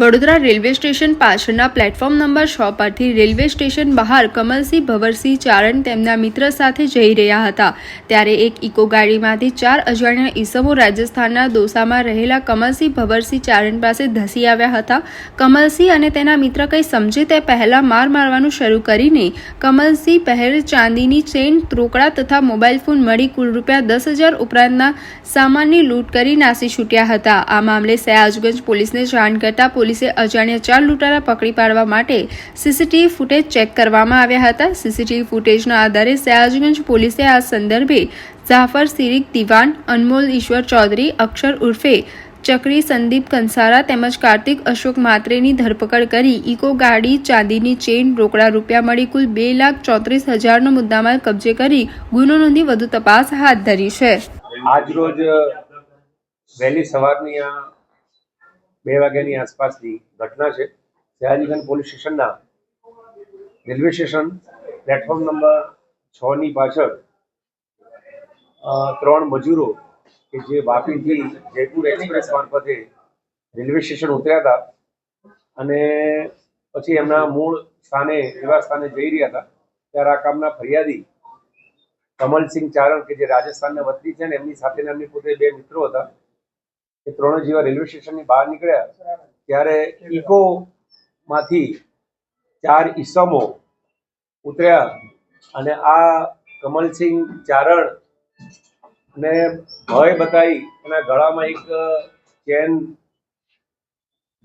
Vadodara railway station પાછળના platform number 6 પરથી railway station બહાર કમલસિંહ ભવરસિંહ ચારણ તેમના મિત્ર સાથે જઈ રહ્યા હતા ત્યારે એક ઇકો ગાડીમાંથી 4 અજાણ્યા ઈસમો રાજસ્થાનના દોસામાં રહેલા કમલસિંહ ભવરસિંહ ચારણ પાસે ધસી આવ્યા હતા। કમલસિંહ અને તેના મિત્ર કંઈ સમજે તે પહેલા માર મારવાનું શરૂ કરીને કમલસિંહ પહેરેલ ચાંદીની ચેન, રોકડા તથા મોબાઈલ ફોન મળી કુલ ₹10,000 ઉપરાંતના સામાનની લૂંટ કરી નાસી છૂટ્યા હતા। આ મામલે સયાજગંજ પોલીસને જાણ કરતા પોલીસે અજાણ્યા 4 લૂંટારા પકડી પાડવા માટે સીસીટીવી ફૂટેજ ચેક કરવામાં આવ્યા હતા। સીસીટીવી ફૂટેજના આધારે સયાજગંજ પોલીસે આ સંદર્ભે જાફર સિરીક દિવાન, અનમોલ ઈશ્વર ચૌધરી, અક્ષર ઉર્ફે ચકરી સંદીપ કંસારા તેમજ કાર્તિક અશોક માત્રેની ધરપકડ કરી ઇકો ગાડી, ચાંદીની ચેન, રોકડા રૂપિયા મળી કુલ ₹2,34,000નો મુદ્દામાલ કબજે કરી ગુનો નોંધી વધુ તપાસ હાથ ધરી છે। આજરોજ વહેલી સવારની 2 વાગ્યાની આસપાસની ઘટના છે। સયાજીગંજ પોલીસ સ્ટેશનના રેલવે સ્ટેશન પ્લેટફોર્મ નંબર 6 ની પાછળ 3 મજૂરો કે જે વાપીથી જયપુર એક્સપ્રેસ મારફતે રેલવે સ્ટેશન ઉતર્યા હતા અને પછી એમના મૂળ સ્થાને એવા સ્થાને જઈ રહ્યા હતા ત્યારે આ કામના ફરિયાદી કમલસિંહ ચારણ કે જે રાજસ્થાનના વતની છે ને એમની સાથે એમની પોતે 2 મિત્રો હતા એ ત્રણે જેવા રેલવે સ્ટેશનની બહાર નીકળ્યા ત્યારે ઇકો માંથી 4 ઈસમો ઉતર્યા અને આ કમલસિંહ ચારણ ને ભય બતાવી એના ગળામાં એક ચેન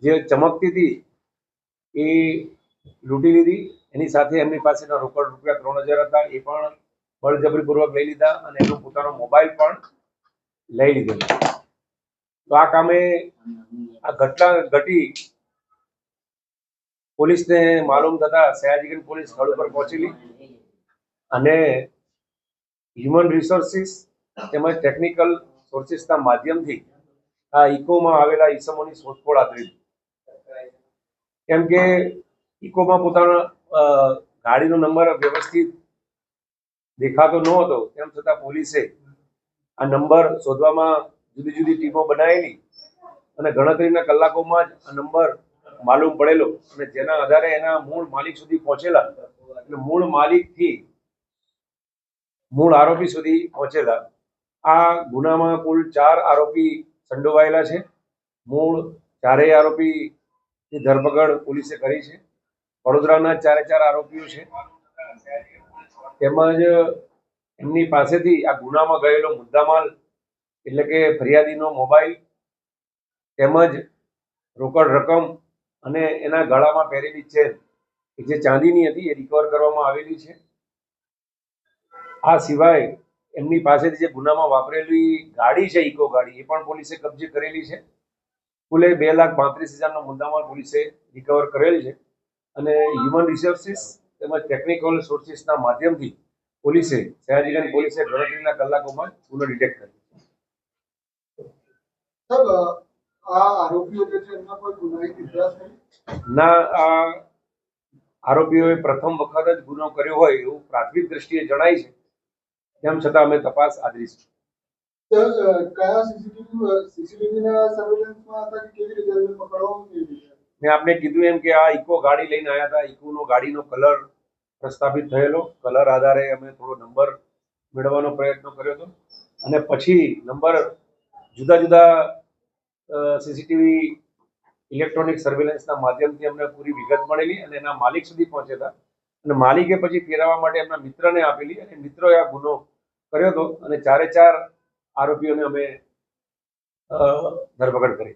જે ચમકતી હતી એ લૂંટી લીધી। એની સાથે એમની પાસેના રોકડ ₹3,000 હતા એ પણ બળજબરીપૂર્વક લઈ લીધા અને એનો પોતાનો મોબાઈલ પણ લઈ લીધો। તો આ કામે આ ઘટના ઘટી પોલીસને માલુમ થતા સયાજીગંજ પોલીસ સ્થળ ઉપર પહોંચેલી અને હ્યુમન રિસોર્સિસ તેમજ ટેકનિકલ સોર્સિસના માધ્યમથી આ ઇકોમાં આવેલા ઈસમોની શોધખોળ આદરી। કેમ કે ઇકોમાં પોતાના ગાડીનો નંબર વ્યવસ્થિત દેખાતો ન હતો તેમ છતાં પોલીસે આ નંબર શોધવામાં જુદી જુદી ટીમો બનાવેલી અને ગણતરીના કલાકોમાં જ આ નંબર માલુમ પડેલો અને જેના આધારે એના મૂળ માલિક સુધી પહોંચેલા એટલે મૂળ માલિકથી મૂળ આરોપી સુધી પહોંચેલા। આ ગુનામાં કુલ 4 આરોપી સંડોવાયેલા છે। મૂળ 4 આરોપીની ધરપકડ પોલીસે કરી છે। વડોદરાના 4 આરોપીઓ છે તેમજ એમની પાસેથી આ ગુનામાં ગયેલો મુદ્દામાલ એટલે કે ફરિયાદીનો મોબાઈલ તેમજ રોકડ રકમ અને એના ગળામાં પહેરેલી ચેન જે ચાંદીની હતી એ રિકવર કરવામાં આવેલી છે। આ સિવાય એમની પાસેથી જે ગુનામાં વાપરેલી ગાડી છે ઇકો ગાડી એ પણ પોલીસે કબજે કરેલી છે। કુલે ₹2,35,000નો મુદ્દામાલ પોલીસે રિકવર કરેલ છે અને હ્યુમન રિસોર્સિસ તેમજ ટેકનિકલ સોર્સિસના માધ્યમથી પોલીસે સયાજીગંજ પોલીસે ગણતરીના કલાકોમાં ગુનો ડિટેક્ટ કર્યો। ના, આ આરોપીઓએ પ્રથમ વખત જ ગુનો કર્યો હોય એવું પ્રાથમિક દ્રષ્ટિએ જણાય છે, તેમ છતાં અમે તપાસ આદરી છે। મેં આપને કીધું એમ કે આ ઇકો ગાડી લઈને આવ્યા હતા। ઇકોનો ગાડીનો કલર પ્રસ્થાપિત થયેલો, કલર આધારે અમે થોડો નંબર મેળવવાનો પ્રયત્ન કર્યો હતો અને પછી નંબર જુદા જુદા સીસીટીવી ઇલેક્ટ્રોનિક સર્વેલન્સના માધ્યમથી અમને પૂરી વિગત મળેલી અને એના માલિક સુધી પહોંચ્યા અને માલિકે પછી ફેરવવા માટે એમના મિત્રને આપેલી અને મિત્રોએ આ ગુનો કર્યો હતો અને 4 આરોપીઓને અમે ધરપકડ કરી।